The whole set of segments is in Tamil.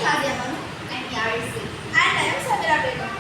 Sadia Manu. I am Yarisi. And I am Samira Begum.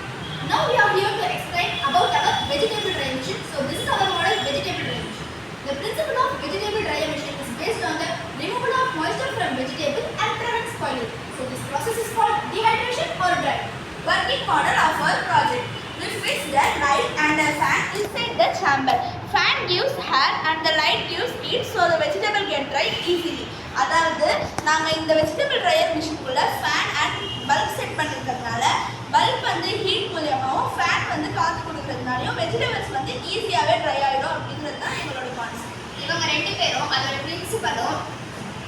Now we are here to explain about our vegetable drying machine. So this is our model vegetable drying machine. The principle of vegetable drying machine is based on the removal of moisture from vegetable and prevent spoiling. So this process is called dehydration or drying. Working model of our project. We fix the light and the fan inside the chamber. Fan gives air and the light gives heat, so the vegetable get dry easily. அதாவது நாங்கள் இந்த வெஜிடபிள் ட்ரையர் மிஷினுக்குள்ள ஃபேன் அண்ட் பல்ப் செட் பண்ணிருக்கிறதுனால பல்ப் வந்து ஹீட் மூலியமாகவும் ஃபேன் வந்து காற்று கொடுக்கறதுனாலையும் வெஜிடபிள்ஸ் வந்து ஈஸியாகவே ட்ரை ஆகிடும் அப்படிங்கிறது தான் எங்களோட கான்செப்ட். இவங்க ரெண்டு பேரும் அதோட பிரின்சிபலும்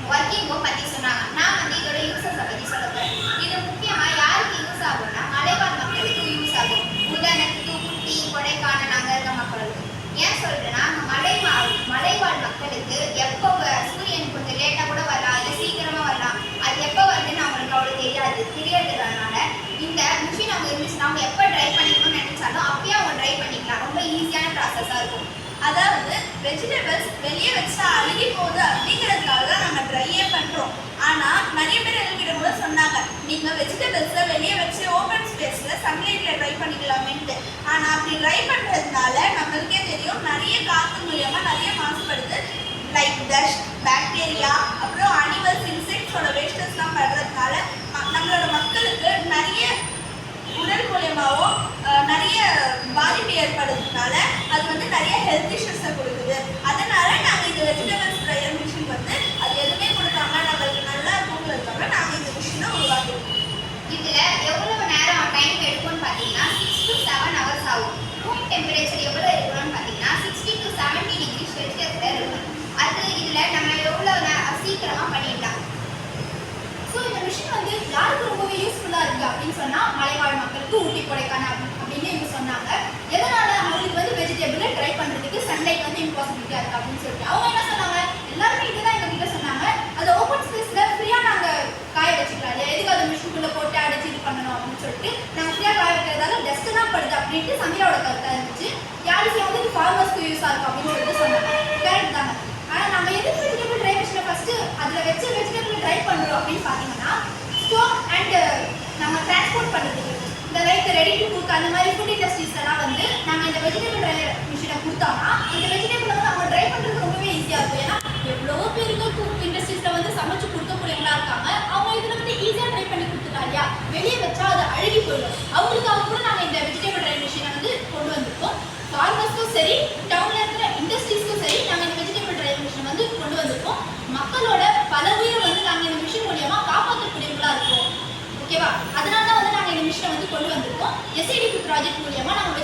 ஒர்க்கிங்கும் பற்றி சொன்னாங்க. நான் வந்து இதோட யூசஸை பற்றி சொல்ல போகிறேன். இது முக்கியமாக யாருக்கு யூஸ் ஆகும்னா மலைவாழ் மக்களுக்கு யூஸ் ஆகும். உதாரணத்துக்கு ஊட்டி, கொடைக்கானல் அங்கே இருக்க மக்களுக்கு. ஏன் சொல்கிறேன்னா மலைவாழ் மக்களுக்கு எப்போ சூரியன் கொஞ்சம் லேட்டாக கூட வரலாம், இல்லை சீக்கிரமாக வரலாம், அது எப்போ வருதுன்னு அவங்களுக்கு அவ்வளோ தெரியறதுனால இந்த மிஷின் அவங்க இருந்துச்சுன்னா அவங்க எப்போ ட்ரை பண்ணிக்கணும்னு நினைச்சாலும் அப்பயே அவங்க ட்ரை பண்ணிக்கலாம். ரொம்ப ஈஸியான ப்ராசஸாக இருக்கும். அதாவது வெஜிடபிள்ஸ் வெளியே வச்சா அழுகி போகுது அப்படிங்கிறதுக்காக தான் நம்ம ட்ரையே பண்ணுறோம். ஆனால் நிறைய பேர் எங்ககிட்ட கூட சொன்னாங்க, நீங்கள் வெஜிடபிள்ஸை வெளியே வச்சு ஓப்பன் ஸ்பேஸில் சன்லைட்டில் ட்ரை பண்ணிக்கலாமேன்ட்டு. ஆனால் அப்படி ட்ரை பண்ணுறதுனால நம்மளுக்கே தெரியும் நிறைய காற்று மூலியமாக நிறைய மாசுபடுது. லைக் டஸ்ட், பாக்டீரியா, அப்புறம் அனிமல்ஸ், இன்செக்ட்ஸோட வேஸ்டஸ்லாம் படுறதுனால நம்மளோட மக்களுக்கு நிறைய உடல் மூலியமாகவும் நிறைய பாதிப்பு ஏற்படுறதுனால அது வந்து நிறைய ஹெல்த் இஷ்யூஸை கொடுக்குது. அதனால நாங்கள் இந்த வெஜிடபிள்ஸ் ட்ரையர் மிஷின் வந்து அது எதுவுமே கொடுக்காம நம்மளுக்கு நல்லா தூங்குறதுக்காக நாங்கள் இந்த மிஷினை உருவாக்கிருக்கோம். இதில் எவ்வளவு நேரம் டைம் எடுக்கும்னு பார்த்தீங்கன்னா 6 to 7 hours ஆகும். ரூம் டெம்பரேச்சர் எவ்வளோ இருக்கணும்னு பார்த்தீங்கன்னா 60 to 70 டிகிரி செல்சியஸில் இருக்கும். அது இதில் நம்ம எவ்வளோ சீக்கிரமாக பண்ணிடலாம். ஸோ இந்த மிஷின் வந்து யாருக்கு ரொம்பவே யூஸ்ஃபுல்லாக இருக்குது அப்படின்னு சொன்னால் மலைவாழ் மக்களுக்கு, ஊட்டி, கொடைக்கானல் அப்படின்னு இவங்க சொன்னாங்க. எதனால் அவங்களுக்கு வந்து வெஜிடபிளை ட்ரை பண்ணுறதுக்கு சன்லைட் வந்து இம்பாசிபிலிட்டியாக இருக்குது அப்படின்னு சொல்லிட்டு அவங்க என்ன சொன்னாங்க, எல்லாருமே இதுதான் எங்ககிட்ட சொன்னாங்க. அது ஓப்பன் ஸ்பேஸில் ஃப்ரீயாக நாங்கள் காய வச்சுக்கலாம் இல்லையா, எதுக்கு அதை மிஷினுக்குள்ளே போட்டு அடைச்சி இது பண்ணணும் அப்படின்னு சொல்லிட்டு நாங்கள் ஃப்ரீயாக காய வைக்கிறதால டஸ்ட்டு தான் படுது அப்படின்ட்டு சமீராவோட கருத்தாக இருந்துச்சு. யாருக்கு வந்து ஃபார்மர்ஸ்க்கு யூஸாக இருக்கும் அப்படின்னு சொல்லிட்டு சொன்னாங்க. கரெக்ட் தாங்க. ஆனால் நம்ம எதுக்கு வெஜிடபிள் ட்ரை மிஷினை ஃபஸ்ட்டு அதில் வச்சு வெஜிடபிள் ட்ரை பண்ணுறோம் அப்படின்னு பார்த்தீங்கன்னா ஸ்டோர் அண்ட் நம்ம டிரான்ஸ்போர்ட் பண்ணுறதுக்கு இந்த லைக் ரெடி டு குக் அந்த மாதிரி ஃபுட் இண்டஸ்ட்ரீஸ் எல்லாம் வந்து நம்ம இந்த வெஜிடபிள் ட்ரை மிஷினை கொடுத்தோம்னா அந்த வெஜிடபிளை வந்து அவங்க ட்ரை பண்ணுறதுக்கு ரொம்பவே ஈஸியாக இருக்கும். ஏன்னா எவ்வளோ பேருக்கு குக் இண்டஸ்ட்ரீஸில் வந்து சமைச்சு கொடுக்கக்கூடியவங்களா இருக்காங்க. அவங்க இதில் வந்து ஈஸியாக ட்ரை பண்ணி கொடுத்துக்கலாம் இல்லையா, வெளியே வச்சா அது அழுகி போயிடும். அவங்களுக்காக கூட நாங்கள் இந்த வெஜிடபிள் ட்ரை மிஷினை வந்து கொண்டு வந்திருக்கோம். ஃபார்மர்ஸ்க்கும் சரி, டவுனில் இருக்கிற இண்டஸ்ட்ரீஸ்க்கும் சரி நாங்கள் இந்த வெஜிடபிள் ட்ரை மிஷினை வந்து கொண்டு வந்திருக்கோம். மக்களோட பல உயிரை வந்து நாங்கள் இந்த மிஷின் மூலியமாக காப்பாற்றக்கூடியவங்களா இருக்கோம். ஓகேவா, அதனால தான் வந்து நாங்கள் இந்த மிஷினை வந்து கொண்டு வந்திருக்கோம். SIDP ப்ராஜெக்ட் மூலியமாக நாங்கள்